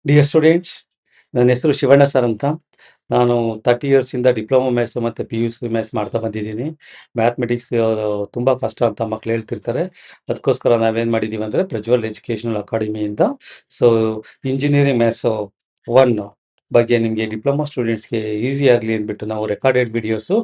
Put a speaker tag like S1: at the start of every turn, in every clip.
S1: Dear students, ನನ್ನ ಹೆಸರು Shivanna sir ಅಂತ. ನಾನು 30 ಇಯರ್ಸಿಂದ ಡಿಪ್ಲೊಮಾ ಮ್ಯಾಥ್ಸ್ ಮತ್ತು ಪಿ ಯು ಸಿ ಮ್ಯಾಥ್ಸ್ ಮಾಡ್ತಾ ಬಂದಿದ್ದೀನಿ. ಮ್ಯಾಥ್ಮೆಟಿಕ್ಸ್ ತುಂಬ ಕಷ್ಟ ಅಂತ ಮಕ್ಳು ಹೇಳ್ತಿರ್ತಾರೆ. ಅದಕ್ಕೋಸ್ಕರ ನಾವೇನು ಮಾಡಿದ್ದೀವಿ ಅಂದರೆ ಪ್ರಜ್ವಲ್ ಎಜುಕೇಷನಲ್ ಅಕಾಡೆಮಿಯಿಂದ ಸೊ ಇಂಜಿನಿಯರಿಂಗ್ ಮ್ಯಾಥ್ಸು 1 ಬಗ್ಗೆ ನಿಮಗೆ ಡಿಪ್ಲೊಮಾ ಸ್ಟೂಡೆಂಟ್ಸ್ಗೆ ಈಸಿ ಆಗಲಿ ಅಂದ್ಬಿಟ್ಟು ನಾವು ರೆಕಾರ್ಡೆಡ್ ವಿಡಿಯೋಸು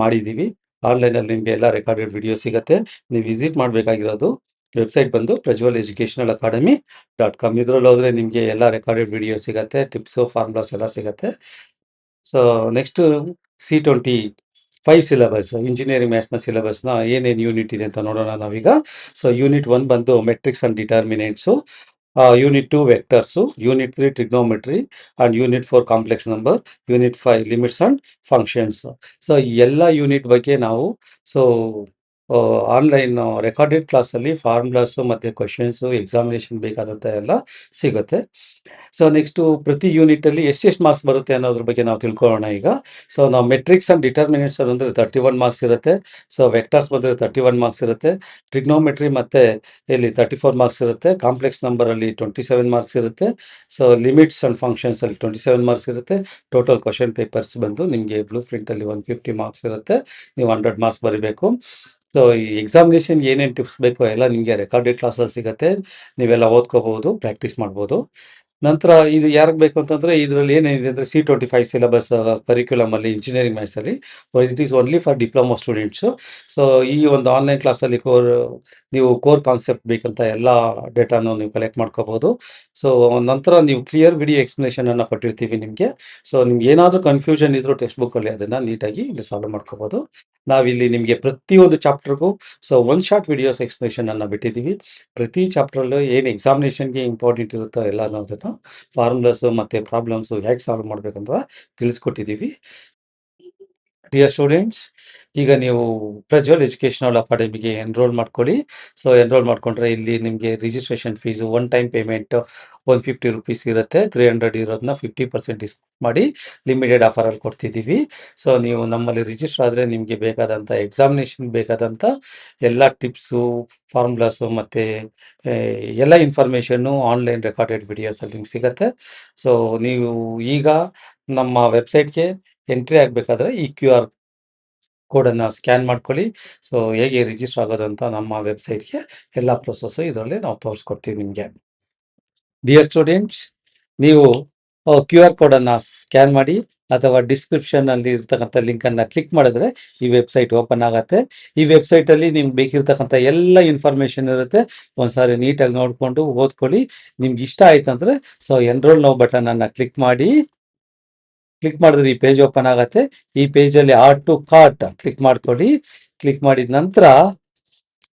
S1: ಮಾಡಿದ್ದೀವಿ. ಆನ್ಲೈನಲ್ಲಿ ನಿಮಗೆ ಎಲ್ಲ ರೆಕಾರ್ಡೆಡ್ ವಿಡಿಯೋ ಸಿಗುತ್ತೆ. ನೀವು ವಿಸಿಟ್ ಮಾಡಬೇಕಾಗಿರೋದು ವೆಬ್ಸೈಟ್ ಬಂದು ಪ್ರಜ್ವಲ್ ಎಜುಕೇಷನಲ್ ಅಕಾಡೆಮಿ.com. ಇದ್ರಲ್ಲಿ ಹೋದರೆ ನಿಮಗೆ ಎಲ್ಲ ರೆಕಾರ್ಡೆಡ್ ವಿಡಿಯೋ ಸಿಗುತ್ತೆ, ಟಿಪ್ಸು ಫಾರ್ಮುಲಾಸ್ ಎಲ್ಲ ಸಿಗುತ್ತೆ. So next C25 syllabus, engineering ಮ್ಯಾಥ್ಸ್ನ ಸಿಲೆಬಸ್ನ ಏನೇನು ಯೂನಿಟ್ ಇದೆ ಅಂತ ನೋಡೋಣ ನಾವೀಗ. ಸೊ ಯೂನಿಟ್ 1 ಬಂದು matrix and determinants, unit 2 vectors, unit 3 trigonometry and unit 4 complex number, unit 5 limits and functions. So ಈ ಎಲ್ಲ ಯೂನಿಟ್ ಬಗ್ಗೆ ನಾವು ಸೊ ಆನ್ಲೈನ್ ರೆಕಾರ್ಡೆಡ್ ಕ್ಲಾಸಲ್ಲಿ ಫಾರ್ಮುಲಾಸು ಮತ್ತು ಕ್ವಶನ್ಸು ಎಕ್ಸಾಮಿನೇಷನ್ ಬೇಕಾದಂಥ ಎಲ್ಲ ಸಿಗುತ್ತೆ. ಸೊ ನೆಕ್ಸ್ಟು ಪ್ರತಿ ಯೂನಿಟಲ್ಲಿ ಎಷ್ಟೆಷ್ಟು ಮಾರ್ಕ್ಸ್ ಬರುತ್ತೆ ಅನ್ನೋದ್ರ ಬಗ್ಗೆ ನಾವು ತಿಳ್ಕೊಳ್ಳೋಣ ಈಗ. ಸೊ ನಾವು ಮೆಟ್ರಿಕ್ಸ್ ಆ್ಯಂಡ್ ಡಿಟರ್ಮಿನೆಂಟ್ಸ್ ಅಂದರೆ 31 ಮಾರ್ಕ್ಸ್ ಇರುತ್ತೆ. ಸೊ ವೆಕ್ಟರ್ಸ್ ಬಂದರೆ 31 ಮಾರ್ಕ್ಸ್ ಇರುತ್ತೆ. ಟ್ರಿಗ್ನೋಮೆಟ್ರಿ ಮತ್ತು ಇಲ್ಲಿ 34 ಮಾರ್ಕ್ಸ್ ಇರುತ್ತೆ. ಕಾಂಪ್ಲೆಕ್ಸ್ ನಂಬರಲ್ಲಿ 27 ಮಾರ್ಕ್ಸ್ ಇರುತ್ತೆ. ಸೊ ಲಿಮಿಟ್ಸ್ ಆ್ಯಂಡ್ ಫಂಕ್ಷನ್ಸಲ್ಲಿ 27 ಮಾರ್ಕ್ಸ್ ಇರುತ್ತೆ. ಟೋಟಲ್ ಕ್ವಶನ್ ಪೇಪರ್ಸ್ ಬಂದು ನಿಮಗೆ ಬ್ಲೂ ಪ್ರಿಂಟಲ್ಲಿ 150 ಮಾರ್ಕ್ಸ್ ಇರುತ್ತೆ. ನೀವು 100 ಮಾರ್ಕ್ಸ್ ಬರೀಬೇಕು. ಸೊ ಈ ಎಕ್ಸಾಮಿನೇಷನ್ ಏನೇನು ಟಿಪ್ಸ್ ಬೇಕೋ ಎಲ್ಲ ನಿಮಗೆ ರೆಕಾರ್ಡೆಡ್ ಕ್ಲಾಸಲ್ಲಿ ಸಿಗುತ್ತೆ. ನೀವೆಲ್ಲ ಓದ್ಕೋಬೋದು, ಪ್ರಾಕ್ಟೀಸ್ ಮಾಡ್ಬೋದು. ನಂತರ ಇದು ಯಾರಿಗೆ ಬೇಕು ಅಂತಂದರೆ ಇದರಲ್ಲಿ ಏನೇನಿದೆ ಅಂದರೆ C25 ಸಿಲೆಬಸ್ ಕರಿಕ್ಯುಲಮಲ್ಲಿ ಇಂಜಿನಿಯರಿಂಗ್ ಮ್ಯಾಥ್ಸಲ್ಲಿ it is only for diploma students. So ಈ ಒಂದು ಆನ್ಲೈನ್ ಕ್ಲಾಸಲ್ಲಿ ನೀವು ಕೋರ್ ಕಾನ್ಸೆಪ್ಟ್ ಬೇಕಂತ ಎಲ್ಲ ಡೇಟಾನು ನೀವು ಕಲೆಕ್ಟ್ ಮಾಡ್ಕೋಬೋದು. ಸೊ ನಂತರ ನೀವು ಕ್ಲಿಯರ್ ವಿಡಿಯೋ ಎಕ್ಸ್ಪ್ಲನೇಷನನ್ನು ಕೊಟ್ಟಿರ್ತೀವಿ ನಿಮಗೆ. ಸೊ ನಿಮ್ಗೆ ಏನಾದರೂ ಕನ್ಫ್ಯೂಷನ್ ಇದ್ದರೂ ಟೆಕ್ಸ್ಟ್ ಬುಕ್ಕಲ್ಲಿ ಅದನ್ನು ನೀಟಾಗಿ ಇಲ್ಲಿ ಸಾಲ್ವ್ ಮಾಡ್ಕೋಬೋದು. ನಾವಿಲ್ಲಿ ನಿಮಗೆ ಪ್ರತಿಯೊಂದು ಚಾಪ್ಟರ್ಗೂ ಸೊ ಒನ್ ಶಾರ್ಟ್ ವಿಡಿಯೋಸ್ ಎಕ್ಸ್ಪ್ಲನೇಷನನ್ನು ಬಿಟ್ಟಿದ್ದೀವಿ. ಪ್ರತಿ ಚಾಪ್ಟ್ರಲ್ಲೂ ಏನು ಎಕ್ಸಾಮಿನೇಷನ್ಗೆ ಇಂಪಾರ್ಟೆಂಟ್ ಇರುತ್ತೋ ಎಲ್ಲನೂ ಅದನ್ನು ಫಾರ್ಮುಲಾಸು ಮತ್ತು ಪ್ರಾಬ್ಲಮ್ಸು ಹೇಗೆ ಸಾಲ್ವ್ ಮಾಡಬೇಕಂತ ತಿಳಿಸ್ಕೊಟ್ಟಿದ್ದೀವಿ. ಡಿಯರ್ ಸ್ಟೂಡೆಂಟ್ಸ್, ಈಗ ನೀವು ಪ್ರಜ್ವಲ್ ಎಜುಕೇಷನಲ್ ಅಕಾಡೆಮಿಗೆ ಎನ್ರೋಲ್ ಮಾಡ್ಕೊಳ್ಳಿ. ಸೊ ಎನ್ರೋಲ್ ಮಾಡಿಕೊಂಡ್ರೆ ಇಲ್ಲಿ ನಿಮಗೆ registration fees one time payment 150 rupees ಇರುತ್ತೆ. 300 ಇರೋದನ್ನ 50% ಡಿಸ್ಕೌಂಟ್ ಮಾಡಿ ಲಿಮಿಟೆಡ್ ಆಫರಲ್ಲಿ ಕೊಡ್ತಿದ್ದೀವಿ. ಸೊ ನೀವು ನಮ್ಮಲ್ಲಿ ರಿಜಿಸ್ಟರ್ ಆದರೆ ನಿಮಗೆ ಬೇಕಾದಂಥ ಎಕ್ಸಾಮಿನೇಷನ್ ಬೇಕಾದಂಥ ಎಲ್ಲ ಟಿಪ್ಸು, ಫಾರ್ಮುಲಾಸು ಮತ್ತು ಎಲ್ಲ ಇನ್ಫಾರ್ಮೇಷನ್ನು ಆನ್ಲೈನ್ ರೆಕಾರ್ಡೆಡ್ ವಿಡಿಯೋಸಲ್ಲಿ ನಿಮ್ಗೆ ಸಿಗುತ್ತೆ. ಸೊ ನೀವು ಈಗ ನಮ್ಮ ವೆಬ್ಸೈಟ್ಗೆ ಎಂಟ್ರಿ ಆಗಬೇಕಾದ್ರೆ ಈ QR ಕೋಡನ್ನು ಸ್ಕ್ಯಾನ್ ಮಾಡ್ಕೊಳ್ಳಿ. ಸೊ ಹೇಗೆ ರಿಜಿಸ್ಟರ್ ಆಗೋದು ಅಂತ ನಮ್ಮ ವೆಬ್ಸೈಟ್ಗೆ ಎಲ್ಲ ಪ್ರೊಸೆಸ್ಸು ಇದರಲ್ಲಿ ನಾವು ತೋರಿಸ್ಕೊಡ್ತೀವಿ ನಿಮಗೆ. ಡಿಯರ್ ಸ್ಟೂಡೆಂಟ್ಸ್, ನೀವು QR ಕೋಡನ್ನು ಸ್ಕ್ಯಾನ್ ಮಾಡಿ ಅಥವಾ ಡಿಸ್ಕ್ರಿಪ್ಷನಲ್ಲಿ ಇರ್ತಕ್ಕಂಥ ಲಿಂಕನ್ನು ಕ್ಲಿಕ್ ಮಾಡಿದ್ರೆ ಈ ವೆಬ್ಸೈಟ್ ಓಪನ್ ಆಗುತ್ತೆ. ಈ ವೆಬ್ಸೈಟಲ್ಲಿ ನಿಮ್ಗೆ ಬೇಕಿರ್ತಕ್ಕಂಥ ಎಲ್ಲ ಇನ್ಫಾರ್ಮೇಷನ್ ಇರುತ್ತೆ. ಒಂದ್ಸಾರಿ ನೀಟಾಗಿ ನೋಡಿಕೊಂಡು ಓದ್ಕೊಳ್ಳಿ. ನಿಮ್ಗೆ ಇಷ್ಟ ಆಯ್ತಂದರೆ ಸೊ ಎನ್ರೋಲ್ ನೌ ಬಟನನ್ನು ಕ್ಲಿಕ್ ಮಾಡಿದ್ರೆ ಈ ಪೇಜ್ ಓಪನ್ ಆಗುತ್ತೆ. ಈ ಪೇಜಲ್ಲಿ ಆಡ್ ಟು ಕಾರ್ಟ್ ಕ್ಲಿಕ್ ಮಾಡ್ಕೊಳ್ಳಿ. ಕ್ಲಿಕ್ ಮಾಡಿದ ನಂತರ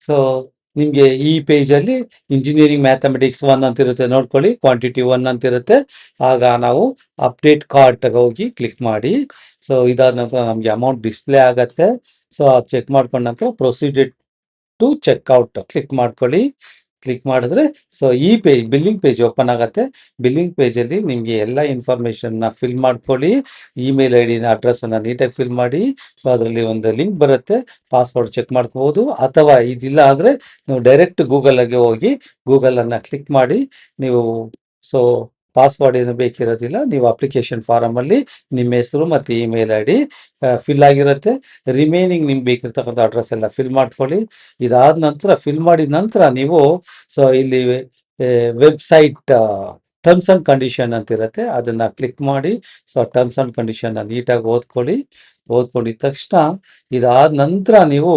S1: ಸೊ ನಿಮಗೆ ಈ ಪೇಜಲ್ಲಿ ಇಂಜಿನಿಯರಿಂಗ್ ಮ್ಯಾಥಮೆಟಿಕ್ಸ್ 1 ಅಂತ ಇರುತ್ತೆ, ನೋಡ್ಕೊಳ್ಳಿ. ಕ್ವಾಂಟಿಟಿ 1 ಅಂತ ಇರುತ್ತೆ. ಆಗ ನಾವು ಅಪ್ಡೇಟ್ ಕಾರ್ಟ್ಗೆ ಹೋಗಿ ಕ್ಲಿಕ್ ಮಾಡಿ. ಸೊ ಇದಾದ ನಂತರ ನಮಗೆ ಅಮೌಂಟ್ ಡಿಸ್ಪ್ಲೇ ಆಗುತ್ತೆ. ಸೊ ಅದು ಚೆಕ್ ಮಾಡ್ಕೊಂಡ ನಂತರ ಪ್ರೊಸೀಡೆಡ್ ಟು ಚೆಕ್ಔಟ್ ಕ್ಲಿಕ್ ಮಾಡ್ಕೊಳ್ಳಿ. ಕ್ಲಿಕ್ ಮಾಡಿದ್ರೆ ಸೊ ಈ ಬಿಲ್ಲಿಂಗ್ ಪೇಜ್ ಓಪನ್ ಆಗುತ್ತೆ. ಬಿಲ್ಲಿಂಗ್ ಪೇಜಲ್ಲಿ ನಿಮಗೆ ಎಲ್ಲ ಇನ್ಫಾರ್ಮೇಷನ್ನ ಫಿಲ್ ಮಾಡ್ಕೊಳ್ಳಿ. ಇಮೇಲ್ ID ಅಡ್ರೆಸ್ಸನ್ನು ನೀಟಾಗಿ ಫಿಲ್ ಮಾಡಿ. ಸೊ ಅದರಲ್ಲಿ ಒಂದು ಲಿಂಕ್ ಬರುತ್ತೆ, ಪಾಸ್ವರ್ಡ್ ಚೆಕ್ ಮಾಡ್ಕೋಬೋದು. ಅಥವಾ ಇದಿಲ್ಲ ಅಂದರೆ ನೀವು ಡೈರೆಕ್ಟ್ ಗೂಗಲ್ಗೆ ಹೋಗಿ ಗೂಗಲನ್ನು ಕ್ಲಿಕ್ ಮಾಡಿ ನೀವು ಸೊ ಪಾಸ್ವರ್ಡ್ ಏನು ಬೇಕಿರೋದಿಲ್ಲ. ನೀವು ಅಪ್ಲಿಕೇಶನ್ ಫಾರಮಲ್ಲಿ ನಿಮ್ಮ ಹೆಸರು ಮತ್ತು ಇಮೇಲ್ ID ಫಿಲ್ ಆಗಿರುತ್ತೆ. ರಿಮೈನಿಂಗ್ ನಿಮ್ಗೆ ಬೇಕಿರ್ತಕ್ಕಂಥ ಅಡ್ರೆಸ್ ಎಲ್ಲ ಫಿಲ್ ಮಾಡ್ಕೊಳ್ಳಿ. ಇದಾದ ನಂತರ ಫಿಲ್ ಮಾಡಿದ ನಂತರ ನೀವು ಸೊ ಇಲ್ಲಿ ವೆಬ್ಸೈಟ್ ಟರ್ಮ್ಸ್ ಆ್ಯಂಡ್ ಕಂಡೀಷನ್ ಅಂತ ಇರುತ್ತೆ, ಅದನ್ನು ಕ್ಲಿಕ್ ಮಾಡಿ. ಸೊ ಟರ್ಮ್ಸ್ ಆ್ಯಂಡ್ ಕಂಡೀಷನ್ನ ನೀಟಾಗಿ ಓದ್ಕೊಳ್ಳಿ. ಓದ್ಕೊಂಡಿದ ತಕ್ಷಣ ಇದಾದ ನಂತರ ನೀವು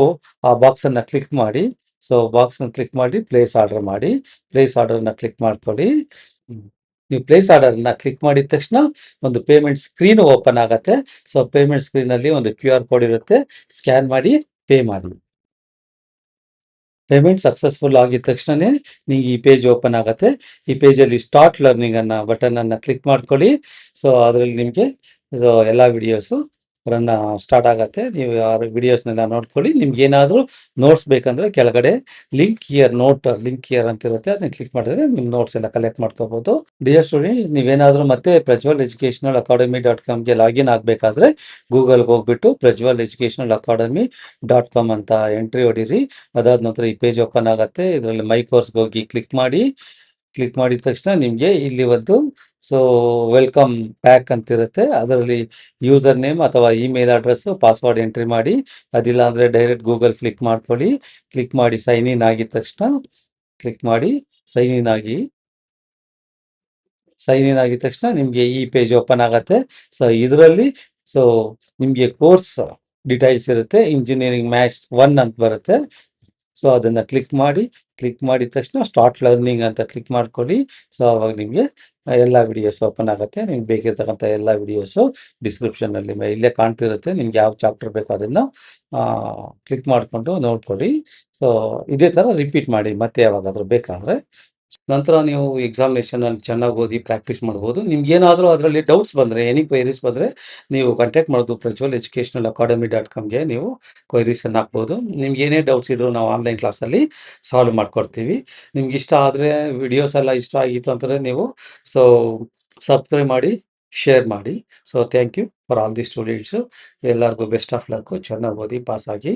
S1: ಆ ಬಾಕ್ಸನ್ನು ಕ್ಲಿಕ್ ಮಾಡಿ. ಸೊ ಬಾಕ್ಸನ್ನು ಕ್ಲಿಕ್ ಮಾಡಿ ಪ್ಲೇಸ್ ಆರ್ಡರ್ ಮಾಡಿ. ಪ್ಲೇಸ್ ಆರ್ಡರ್ನ ಕ್ಲಿಕ್ ಮಾಡ್ಕೊಳ್ಳಿ. ನೀವು ಪ್ಲೇಸ್ ಆರ್ಡರ್ನ ಕ್ಲಿಕ್ ಮಾಡಿದ ತಕ್ಷಣ ಒಂದು ಪೇಮೆಂಟ್ ಸ್ಕ್ರೀನ್ ಓಪನ್ ಆಗುತ್ತೆ. ಸೊ ಪೇಮೆಂಟ್ ಸ್ಕ್ರೀನಲ್ಲಿ ಒಂದು QR ಕೋಡ್ ಇರುತ್ತೆ, ಸ್ಕ್ಯಾನ್ ಮಾಡಿ ಪೇ ಮಾಡಿ. ಪೇಮೆಂಟ್ ಸಕ್ಸಸ್ಫುಲ್ ಆಗಿದ ತಕ್ಷಣವೇ ನಿಮಗೆ ಈ ಪೇಜ್ ಓಪನ್ ಆಗುತ್ತೆ. ಈ ಪೇಜಲ್ಲಿ ಸ್ಟಾರ್ಟ್ ಲರ್ನಿಂಗನ್ನು ಬಟನನ್ನು ಕ್ಲಿಕ್ ಮಾಡ್ಕೊಳ್ಳಿ. ಸೊ ಅದರಲ್ಲಿ ನಿಮಗೆ ಸೊ ಎಲ್ಲ ವಿಡಿಯೋಸು ರನ್ ಸ್ಟಾರ್ಟ್ ಆಗುತ್ತೆ. ನೀವು ಆ ವಿಡಿಯೋಸ್ನೆಲ್ಲ ನೋಡ್ಕೊಳ್ಳಿ. ನಿಮ್ಗೆ ಏನಾದರೂ ನೋಟ್ಸ್ ಬೇಕಂದರೆ ಕೆಳಗಡೆ ಲಿಂಕ್ ಹಿಯರ್ ಅಂತ ಇರುತ್ತೆ, ಅದನ್ನ ಕ್ಲಿಕ್ ಮಾಡಿದ್ರೆ ನಿಮ್ಮ ನೋಟ್ಸ್ ಎಲ್ಲ ಕಲೆಕ್ಟ್ ಮಾಡ್ಕೋಬೋದು. ಡಿಯರ್ ಸ್ಟೂಡೆಂಟ್ಸ್, ನೀವೇನಾದರೂ ಮತ್ತೆ ಪ್ರಜ್ವಲ್ ಎಜುಕೇಷನಲ್ ಅಕಾಡೆಮಿ.comಗೆ ಲಾಗಿನ್ ಆಗಬೇಕಾದ್ರೆ ಗೂಗಲ್ಗೆ ಹೋಗ್ಬಿಟ್ಟು ಪ್ರಜ್ವಲ್ ಎಜುಕೇಷನಲ್ ಅಕಾಡೆಮಿ.com ಅಂತ ಎಂಟ್ರಿ ಹೊಡೀರಿ. ಅದಾದ ನಂತರ ಈ ಪೇಜ್ ಓಪನ್ ಆಗುತ್ತೆ. ಇದರಲ್ಲಿ ಮೈ ಕೋರ್ಸ್ಗೆ ಹೋಗಿ ಕ್ಲಿಕ್ ಮಾಡಿ. ಕ್ಲಿಕ್ ಮಾಡಿದ ತಕ್ಷಣ ನಿಮಗೆ ಇಲ್ಲಿ ಒಂದು ಸೊ ವೆಲ್ಕಮ್ ಬ್ಯಾಕ್ ಅಂತಿರುತ್ತೆ. ಅದರಲ್ಲಿ ಯೂಸರ್ ನೇಮ್ ಅಥವಾ ಇಮೇಲ್ ಅಡ್ರೆಸ್ಸು, ಪಾಸ್ವರ್ಡ್ ಎಂಟ್ರಿ ಮಾಡಿ. ಅದಿಲ್ಲ ಅಂದರೆ ಡೈರೆಕ್ಟ್ ಗೂಗಲ್ ಕ್ಲಿಕ್ ಮಾಡ್ಕೊಳ್ಳಿ. ಕ್ಲಿಕ್ ಮಾಡಿ ಸೈನ್ ಇನ್ ಆಗಿದ ತಕ್ಷಣ ಕ್ಲಿಕ್ ಮಾಡಿ ಸೈನ್ ಇನ್ ಆಗಿ. ಸೈನ್ ಇನ್ ಆಗಿದ ತಕ್ಷಣ ನಿಮಗೆ ಈ ಪೇಜ್ ಓಪನ್ ಆಗುತ್ತೆ. ಸೊ ಇದರಲ್ಲಿ ಸೊ ನಿಮಗೆ ಕೋರ್ಸ್ ಡೀಟೈಲ್ಸ್ ಇರುತ್ತೆ. ಇಂಜಿನಿಯರಿಂಗ್ ಮ್ಯಾಥ್ಸ್ 1 ಅಂತ ಬರುತ್ತೆ. ಸೊ ಅದನ್ನು ಕ್ಲಿಕ್ ಮಾಡಿದ ತಕ್ಷಣ ಸ್ಟಾರ್ಟ್ ಲರ್ನಿಂಗ್ ಅಂತ ಕ್ಲಿಕ್ ಮಾಡ್ಕೊಳ್ಳಿ. ಸೊ ಅವಾಗ ನಿಮಗೆ ಎಲ್ಲ ವಿಡಿಯೋಸ್ ಓಪನ್ ಆಗುತ್ತೆ. ನಿಮ್ಗೆ ಬೇಕಿರ್ತಕ್ಕಂಥ ಎಲ್ಲ ವಿಡಿಯೋಸು ಡಿಸ್ಕ್ರಿಪ್ಷನಲ್ಲಿ ಇಲ್ಲೇ ಕಾಣ್ತಿರುತ್ತೆ. ನಿಮ್ಗೆ ಯಾವ ಚಾಪ್ಟರ್ ಬೇಕೋ ಅದನ್ನು ಕ್ಲಿಕ್ ಮಾಡಿಕೊಂಡು ನೋಡ್ಕೊಳ್ಳಿ. ಸೊ ಇದೇ ಥರ ರಿಪೀಟ್ ಮಾಡಿ ಮತ್ತೆ ಯಾವಾಗಾದರೂ ಬೇಕಾದರೆ. ನಂತರ ನೀವು ಎಕ್ಸಾಮಿನೇಷನಲ್ಲಿ ಚೆನ್ನಾಗಿ ಓದಿ ಪ್ರಾಕ್ಟೀಸ್ ಮಾಡ್ಬೋದು. ನಿಮ್ಗೇನಾದರೂ ಅದರಲ್ಲಿ ಡೌಟ್ಸ್ ಬಂದರೆ, ಎನಿ ಕ್ವೈರೀಸ್ ಬಂದರೆ ನೀವು ಕಾಂಟ್ಯಾಕ್ಟ್ ಮಾಡೋದು ಪ್ರಜ್ವಲ್ ಎಜುಕೇಷನಲ್ ಅಕಾಡೆಮಿ .comಗೆ ನೀವು ಕ್ವೈರೀಸನ್ನು ಹಾಕ್ಬೋದು. ನಿಮ್ಗೆ ಏನೇ ಡೌಟ್ಸ್ ಇದ್ದರೂ ನಾವು ಆನ್ಲೈನ್ ಕ್ಲಾಸಲ್ಲಿ ಸಾಲ್ವ್ ಮಾಡಿಕೊಡ್ತೀವಿ. ನಿಮ್ಗೆ ಇಷ್ಟ ಆದರೆ ವಿಡಿಯೋಸ್ ಎಲ್ಲ ಇಷ್ಟ ಆಗಿತ್ತು ಅಂತಂದರೆ ನೀವು ಸೊ ಸಬ್ಸ್ಕ್ರೈಬ್ ಮಾಡಿ, ಶೇರ್ ಮಾಡಿ. So thank you for all the students. ಎಲ್ಲರಿಗೂ ಬೆಸ್ಟ್ ಆಫ್ ಲಕ್ಕು. ಚೆನ್ನಾಗಿ ಓದಿ ಪಾಸಾಗಿ.